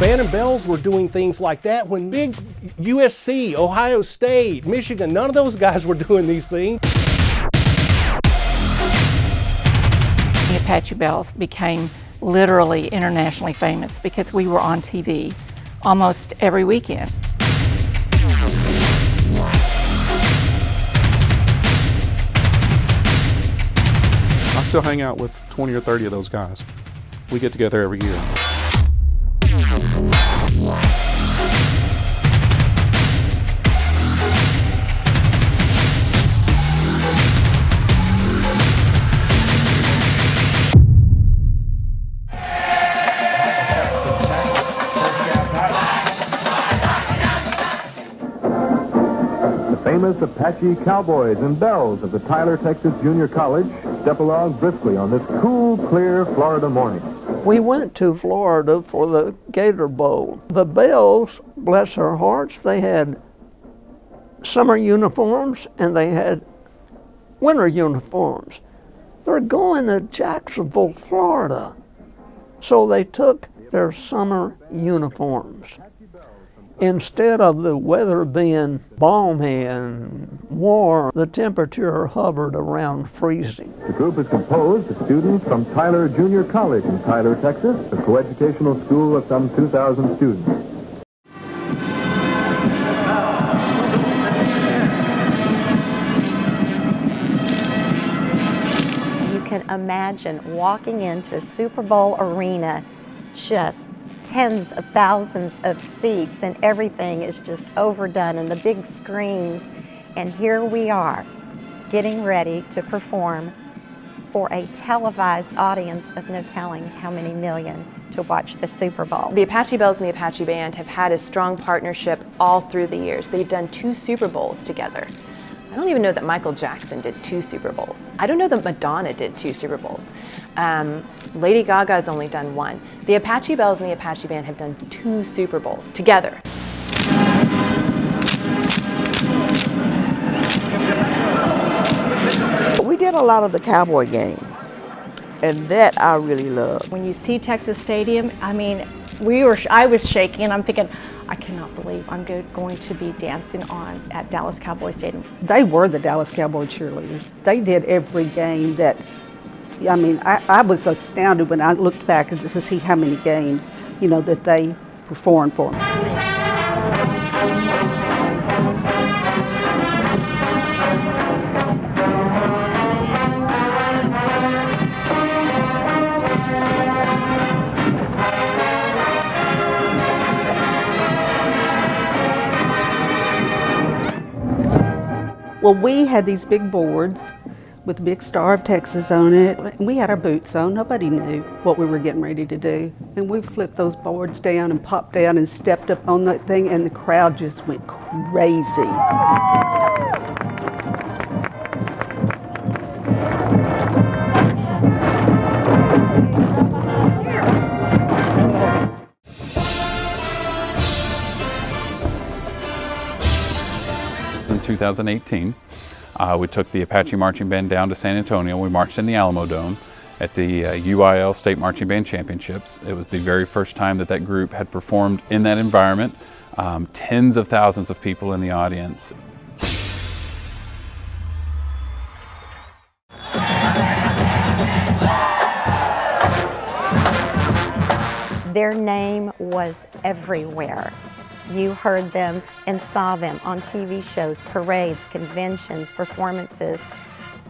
Band and Bells were doing things like that when big USC, Ohio State, Michigan, none of those guys were doing these things. The Apache Bells became literally internationally famous because we were on TV almost every weekend. I still hang out with 20 or 30 of those guys. We get together every year. Famous Apache cowboys and bells of the Tyler, Texas Junior College step along briskly on this cool, clear Florida morning. We went to Florida for the Gator Bowl. The Bells, bless their hearts, they had summer uniforms and they had winter uniforms. They're going to Jacksonville, Florida. So they took their summer uniforms. Instead of the weather being balmy and warm, the temperature hovered around freezing. The group is composed of students from Tyler Junior College in Tyler, Texas, a coeducational school of some 2,000 students. You can imagine walking into a Super Bowl arena, just tens of thousands of seats, and everything is just overdone, and the big screens, and here we are getting ready to perform for a televised audience of no telling how many million to watch the Super Bowl. The Apache Bells and the Apache Band have had a strong partnership all through the years. They've done 2 Super Bowls together. I don't even know that Michael Jackson did 2 Super Bowls. I don't know that Madonna did 2 Super Bowls. Lady Gaga's only done 1. The Apache Bells and the Apache Band have done 2 Super Bowls together. We did a lot of the Cowboy games, and that I really loved. When you see Texas Stadium, I mean, I was shaking. I'm thinking, I cannot believe I'm going to be dancing at Dallas Cowboy Stadium. They were the Dallas Cowboy cheerleaders. They did every game that, I mean, I was astounded when I looked back and just to see how many games, that they performed for. Well, we had these big boards with a big Star of Texas on it. And we had our boots on. Nobody knew what we were getting ready to do. And we flipped those boards down and popped down and stepped up on that thing, and the crowd just went crazy. In 2018, we took the Apache Marching Band down to San Antonio. We marched in the Alamo Dome at the UIL State Marching Band Championships. It was the very first time that group had performed in that environment. Tens of thousands of people in the audience. Their name was everywhere. You heard them and saw them on TV shows, parades, conventions, performances.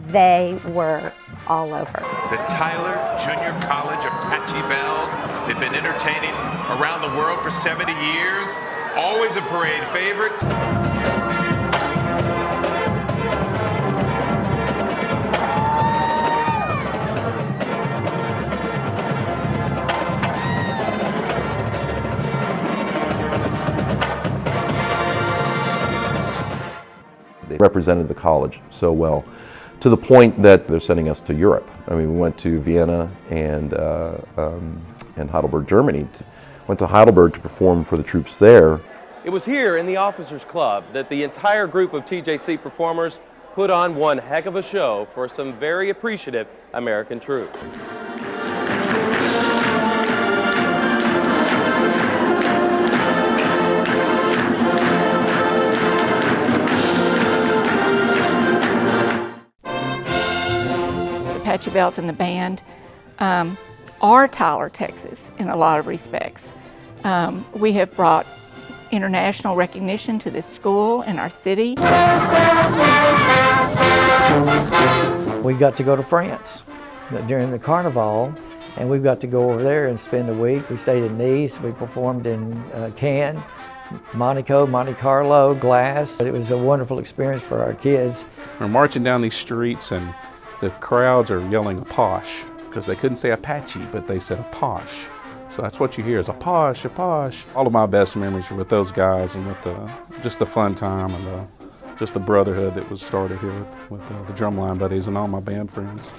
They were all over. The Tyler Junior College Apache Bells. They've been entertaining around the world for 70 years. Always a parade favorite. They represented the college so well, to the point that they're sending us to Europe. I mean, we went to Vienna and Heidelberg, Germany. Went to Heidelberg to perform for the troops there. It was here in the Officers Club that the entire group of TJC performers put on one heck of a show for some very appreciative American troops. Apache Bells and the band are Tyler, Texas in a lot of respects. We have brought international recognition to this school and our city. We got to go to France during the Carnival, and we've got to go over there and spend a week. We stayed in Nice, we performed in Cannes, Monaco, Monte Carlo, Glass. It was a wonderful experience for our kids. We're marching down these streets and the crowds are yelling Apache, because they couldn't say Apache, but they said Apache. So that's what you hear is Apache, Apache. All of my best memories are with those guys and with just the fun time and just the brotherhood that was started here with the drumline buddies and all my band friends.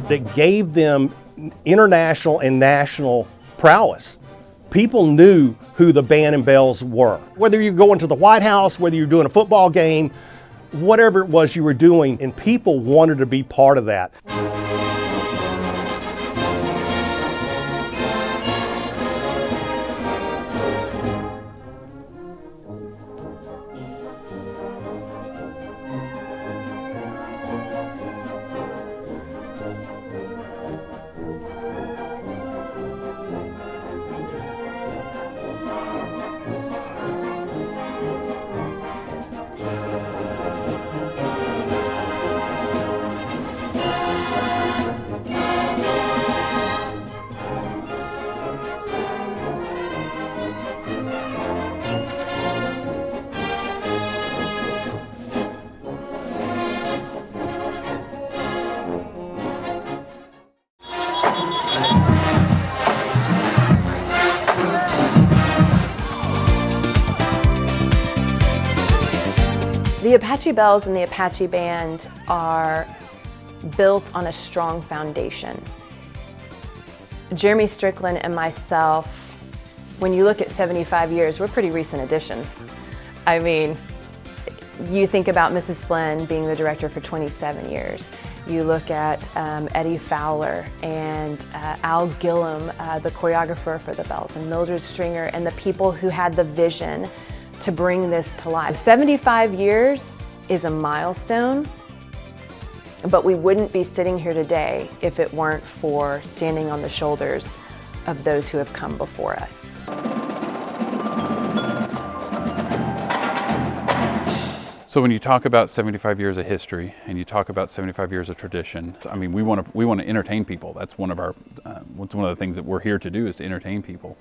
It gave them international and national prowess. People knew who the band and bells were. Whether you're going to the White House, whether you're doing a football game, whatever it was you were doing, and people wanted to be part of that. The Apache Bells and the Apache Band are built on a strong foundation. Jeremy Strickland and myself, when you look at 75 years, we're pretty recent additions. I mean, you think about Mrs. Flynn being the director for 27 years. You look at Eddie Fowler and Al Gillum, the choreographer for the Bells, and Mildred Stringer, and the people who had the vision to bring this to life. 75 years is a milestone, but we wouldn't be sitting here today if it weren't for standing on the shoulders of those who have come before us. So when you talk about 75 years of history and you talk about 75 years of tradition, I mean, we want to entertain people. That's one of the things that we're here to do, is to entertain people.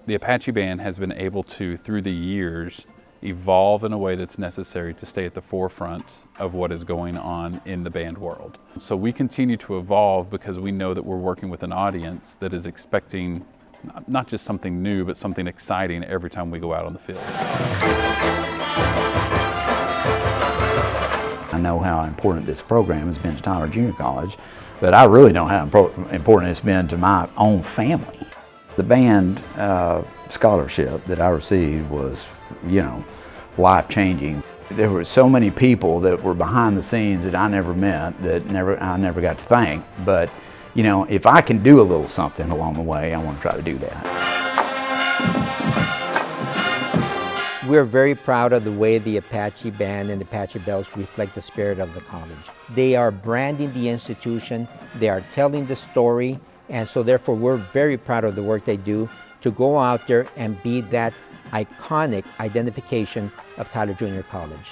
The Apache Band has been able to, through the years, evolve in a way that's necessary to stay at the forefront of what is going on in the band world. So we continue to evolve because we know that we're working with an audience that is expecting not just something new, but something exciting every time we go out on the field. I know how important this program has been to Tyler Junior College, but I really know how important it's been to my own family. The band scholarship that I received was, life-changing. There were so many people that were behind the scenes that I never met, that I never got to thank. But, if I can do a little something along the way, I want to try to do that. We're very proud of the way the Apache Band and the Apache Bells reflect the spirit of the college. They are branding the institution, they are telling the story, and so therefore we're very proud of the work they do to go out there and be that iconic identification of Tyler Junior College.